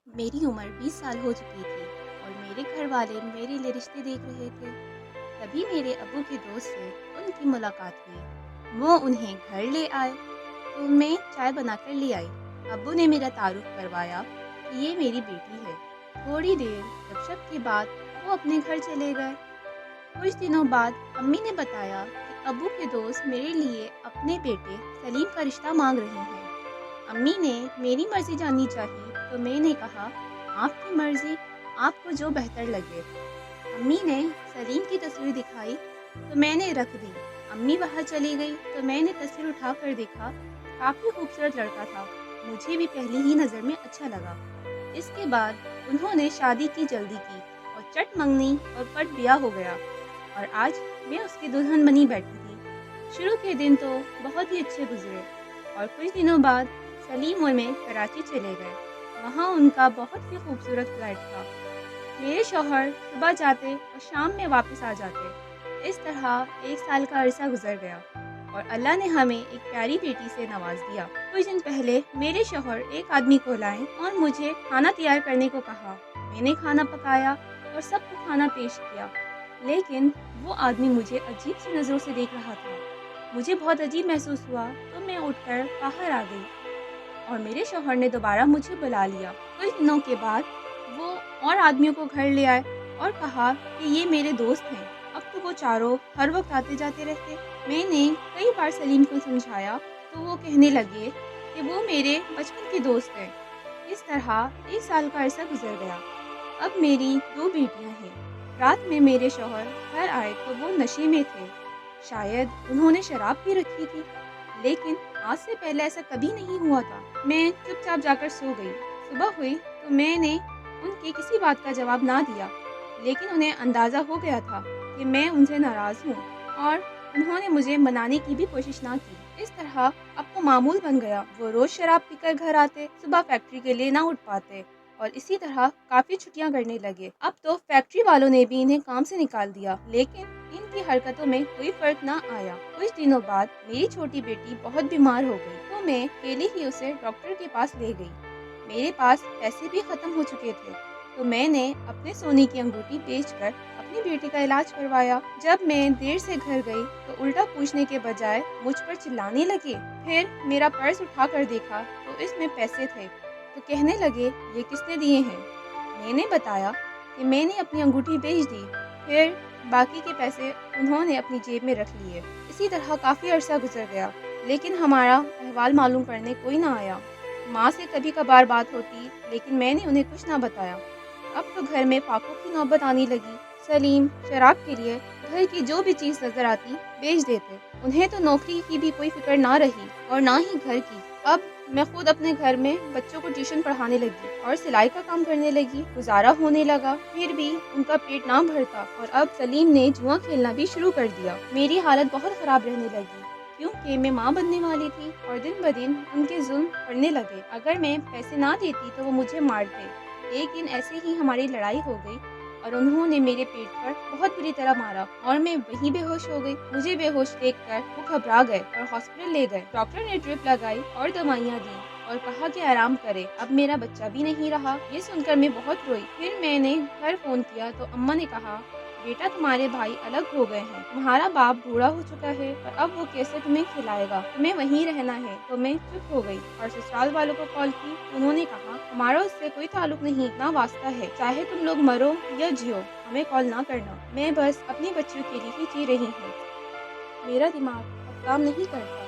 मेरी उम्र 20 साल हो चुकी थी और मेरे घर वाले मेरे लिए रिश्ते देख रहे थे। तभी मेरे अब्बू के दोस्त से उनकी मुलाकात हुई। वो उन्हें घर ले आए तो मैं चाय बनाकर ले आई। अब्बू ने मेरा तारुफ करवाया कि ये मेरी बेटी है। थोड़ी देर गपशप के बाद वो अपने घर चले गए। कुछ दिनों बाद अम्मी ने बताया कि अब्बू के दोस्त मेरे लिए अपने बेटे सलीम का रिश्ता मांग रहे हैं। अम्मी ने मेरी मर्जी जाननी चाहिए तो मैंने कहा, आपकी मर्जी, आपको जो बेहतर लगे। अम्मी ने सलीम की तस्वीर दिखाई तो मैंने रख दी। अम्मी बाहर चली गई तो मैंने तस्वीर उठाकर देखा। काफ़ी खूबसूरत लड़का था। मुझे भी पहली ही नज़र में अच्छा लगा। इसके बाद उन्होंने शादी की जल्दी की और चट मंगनी और पट ब्याह हो गया और आज मैं उसकी दुल्हन बनी बैठी थी। शुरू के दिन तो बहुत ही अच्छे गुजरे और कुछ दिनों बाद सलीम और मैं कराची चले गए। वहाँ उनका बहुत ही खूबसूरत फ्लैट था। मेरे शौहर सुबह जाते और शाम में वापस आ जाते। इस तरह 1 साल का अरसा गुजर गया और अल्लाह ने हमें एक प्यारी बेटी से नवाज दिया। कुछ दिन पहले मेरे शौहर एक आदमी को लाए और मुझे खाना तैयार करने को कहा। मैंने खाना पकाया और सबको खाना पेश किया, लेकिन वो आदमी मुझे अजीब सी नज़रों से देख रहा था। मुझे बहुत अजीब महसूस हुआ तो मैं उठकर बाहर आ गई और मेरे शौहर ने दोबारा मुझे बुला लिया। कुछ दिनों के बाद वो और आदमियों को घर ले आए और कहा कि ये मेरे दोस्त हैं। अब तो वो चारों हर वक्त आते जाते रहते। मैंने कई बार सलीम को समझाया तो वो कहने लगे कि वो मेरे बचपन के दोस्त हैं। इस तरह 1 साल का अरसा गुजर गया। अब मेरी 2 बेटियां हैं। रात में मेरे शौहर घर आए तो वो नशे में थे। शायद उन्होंने शराब पी रखी थी, लेकिन आज से पहले ऐसा कभी नहीं हुआ था। मैं चुपचाप जाकर सो गई। सुबह हुई तो मैंने उनकी किसी बात का जवाब ना दिया, लेकिन उन्हें अंदाज़ा हो गया था कि मैं उनसे नाराज़ हूँ और उन्होंने मुझे मनाने की भी कोशिश ना की। इस तरह अब तो मामूल बन गया। वो रोज़ शराब पीकर घर आते, सुबह फैक्ट्री के लिए ना उठ पाते और इसी तरह काफ़ी छुट्टियाँ करने लगे। अब तो फैक्ट्री वालों ने भी इन्हें काम से निकाल दिया, लेकिन इनकी हरकतों में कोई फर्क ना आया। कुछ दिनों बाद मेरी छोटी बेटी बहुत बीमार हो गई तो मैं अकेली ही उसे डॉक्टर के पास ले गई। मेरे पास पैसे भी खत्म हो चुके थे तो मैंने अपने सोने की अंगूठी बेचकर अपनी बेटी का इलाज करवाया। जब मैं देर से घर गई तो उल्टा पूछने के बजाय मुझ पर चिल्लाने लगे। फिर मेरा पर्स उठाकर देखा तो इसमें पैसे थे तो कहने लगे, ये किसने दिए हैं? मैंने बताया कि मैंने अपनी अंगूठी बेच दी। फिर बाकी के पैसे उन्होंने अपनी जेब में रख लिए। इसी तरह काफ़ी अरसा गुजर गया, लेकिन हमारा अहवाल मालूम करने कोई ना आया। माँ से कभी कभार बात होती, लेकिन मैंने उन्हें कुछ ना बताया। अब तो घर में फाकों की नौबत आने लगी। सलीम शराब के लिए घर की जो भी चीज़ नजर आती बेच देते। उन्हें तो नौकरी की भी कोई फिक्र ना रही और ना ही घर की। अब मैं खुद अपने घर में बच्चों को ट्यूशन पढ़ाने लगी और सिलाई का काम करने लगी। गुजारा होने लगा, फिर भी उनका पेट ना भरता और अब सलीम ने जुआ खेलना भी शुरू कर दिया। मेरी हालत बहुत खराब रहने लगी क्योंकि मैं माँ बनने वाली थी और दिन ब दिन उनके जुल्म बढ़ने लगे। अगर मैं पैसे ना देती तो वो मुझे मारते, लेकिन ऐसे ही हमारी लड़ाई हो गई और उन्होंने मेरे पेट पर बहुत बुरी तरह मारा और मैं वहीं बेहोश हो गई। मुझे बेहोश देखकर वो घबरा गए और हॉस्पिटल ले गए। डॉक्टर ने ड्रिप लगाई और दवाइयाँ दी और कहा कि आराम करे। अब मेरा बच्चा भी नहीं रहा। ये सुनकर मैं बहुत रोई। फिर मैंने घर फोन किया तो अम्मा ने कहा, बेटा तुम्हारे भाई अलग हो गए हैं, तुम्हारा बाप बूढ़ा हो चुका है और अब वो कैसे तुम्हें खिलाएगा, तुम्हें वहीं रहना है। तो मैं चुप हो गई और ससुराल वालों को कॉल की। उन्होंने कहा, हमारा उससे कोई ताल्लुक नहीं, ना वास्ता है, चाहे तुम लोग मरो या जियो, हमें कॉल ना करना। मैं बस अपनी बच्चियों के लिए ही जी रही हूँ। मेरा दिमाग अब काम नहीं करता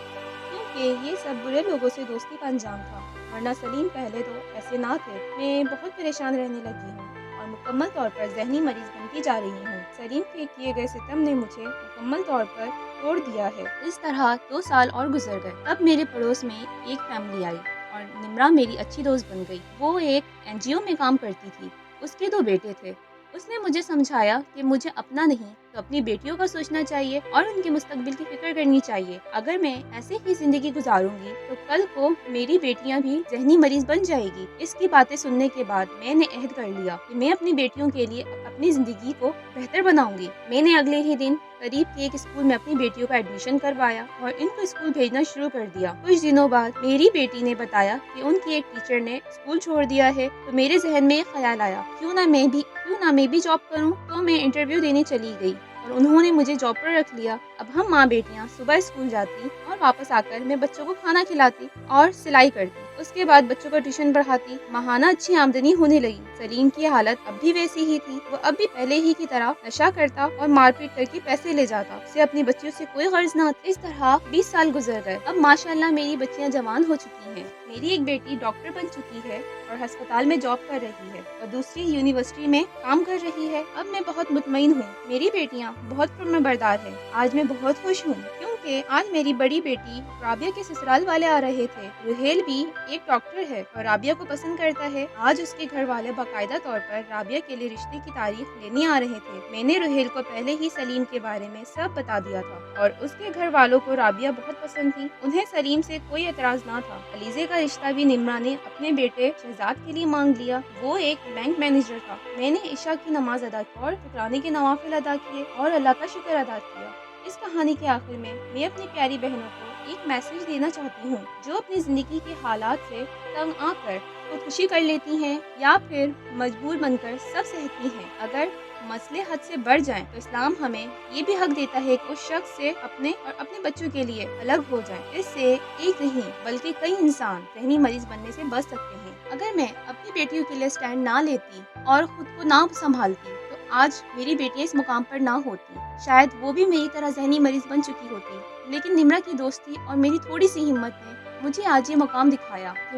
क्योंकि ये सब बुरे लोगों से दोस्ती का अंजाम था, वरना सलीम पहले तो ऐसे ना थे। मैं बहुत परेशान रहने लगी हूँ और मुकम्मल तौर पर जहनी मरीज बनती जा रही हूँ। सलीम के किए गए सितम ने मुझे मुकम्मल तौर पर तोड़ दिया है। इस तरह 2 साल और गुजर गए। तब मेरे पड़ोस में एक फैमिली आई और निम्रा मेरी अच्छी दोस्त बन गई। वो एक एनजीओ में काम करती थी। उसके 2 बेटे थे। उसने मुझे समझाया कि मुझे अपना नहीं तो अपनी बेटियों का सोचना चाहिए और उनके मुस्तकबिल की फिक्र करनी चाहिए। अगर मैं ऐसे ही जिंदगी गुजारूंगी तो कल को मेरी बेटियां भी जहनी मरीज बन जाएगी। इसकी बातें सुनने के बाद मैंने अहद कर लिया कि मैं अपनी बेटियों के लिए अपनी जिंदगी को बेहतर बनाऊंगी। मैंने अगले ही दिन قریب کے ایک اسکول میں اپنی بیٹیوں کا ایڈمیشن کروایا اور ان کو اسکول بھیجنا شروع کر دیا۔ کچھ دنوں بعد میری بیٹی نے بتایا کہ ان کی ایک ٹیچر نے اسکول چھوڑ دیا ہے، تو میرے ذہن میں ایک خیال آیا، کیوں نہ میں بھی جاب کروں۔ تو میں انٹرویو دینے چلی گئی اور انہوں نے مجھے جاب پر رکھ لیا۔ اب ہم ماں بیٹیاں صبح اسکول جاتی اور واپس آ کر میں بچوں کو کھانا کھلاتی اور سلائی کرتی، اس کے بعد بچوں کو ٹیوشن پڑھاتی۔ ماہانہ اچھی آمدنی ہونے لگی۔ سلیم کی حالت اب بھی ویسی ہی تھی، وہ اب بھی پہلے ہی کی طرح نشہ کرتا اور مار پیٹ کر کے پیسے لے جاتا، اسے اپنی بچیوں سے کوئی غرض نہ تھی۔ اس طرح 20 سال گزر گئے۔ اب ماشاءاللہ میری بچیاں جوان ہو چکی ہیں، میری ایک بیٹی ڈاکٹر بن چکی ہے اور ہسپتال میں جاب کر رہی ہے اور دوسری یونیورسٹی میں کام کر رہی ہے۔ اب میں بہت مطمئن ہوں، میری بیٹیاں بہت فرمانبردار ہیں۔ آج میں بہت خوش ہوں کیونکہ آج میری بڑی بیٹی رابعہ کے سسرال والے آ رہے تھے۔ روہیل بھی ایک ڈاکٹر ہے اور رابعہ کو پسند کرتا ہے۔ آج اس کے گھر والے باقاعدہ طور پر رابعہ کے لیے رشتے کی تعریف لینے آ رہے تھے۔ میں نے روہیل کو پہلے ہی سلیم کے بارے میں سب بتا دیا تھا اور اس کے گھر والوں کو رابعہ بہت پسند تھی، انہیں سلیم سے کوئی اعتراض نہ تھا۔ علیزے کا رشتہ بھی نمرہ نے اپنے بیٹے شہزاد کے لیے مانگ لیا، وہ ایک بینک مینیجر تھا۔ میں نے عشاء کی نماز ادا کی اور شکرانے کے نوافل ادا کیے اور اللہ کا شکر ادا کیا۔ اس کہانی کے آخر میں اپنی پیاری بہنوں کو ایک میسج دینا چاہتی ہوں، جو اپنی زندگی کے حالات سے تنگ آ کر خودکشی کر لیتی ہیں یا پھر مجبور بن کر سب سہتی ہیں۔ اگر مسئلے حد سے بڑھ جائیں تو اسلام ہمیں یہ بھی حق دیتا ہے کہ اس شخص سے اپنے اور اپنے بچوں کے لیے الگ ہو جائیں۔ اس سے ایک نہیں بلکہ کئی انسان ذہنی مریض بننے سے بچ سکتے ہیں۔ اگر میں اپنی بیٹیوں کے لیے سٹینڈ نہ لیتی اور خود کو نہ سنبھالتی تو آج میری بیٹیاں اس مقام پر نہ ہوتی، شاید وہ بھی میری طرح ذہنی مریض بن چکی ہوتی۔ لیکن نمرہ کی دوستی اور میری تھوڑی سی ہمت نے مجھے آج یہ مقام دکھایا کہ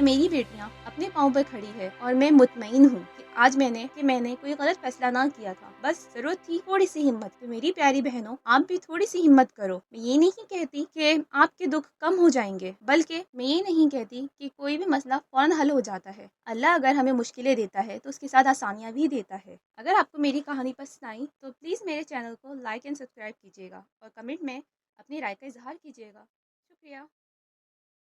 میری بیٹیاں اپنے پاؤں پر کھڑی ہے اور میں مطمئن ہوں کہ آج میں نے کوئی غلط فیصلہ نہ کیا تھا، بس ضرورت تھی تھوڑی سی ہمت۔ تو میری پیاری بہنوں، آپ بھی تھوڑی سی ہمت کرو۔ میں یہ نہیں کہتی کہ آپ کے دکھ کم ہو جائیں گے، بلکہ میں یہ نہیں کہتی کہ کوئی بھی مسئلہ فوراً حل ہو جاتا ہے۔ اللہ اگر ہمیں مشکلیں دیتا ہے تو اس کے ساتھ آسانیاں بھی دیتا ہے۔ اگر آپ کو میری کہانی پسند آئی تو پلیز میرے چینل کو لائک اینڈ سبسکرائب کیجیے گا اور کمنٹ میں اپنی رائے کا اظہار کیجیے گا۔ شکریہ۔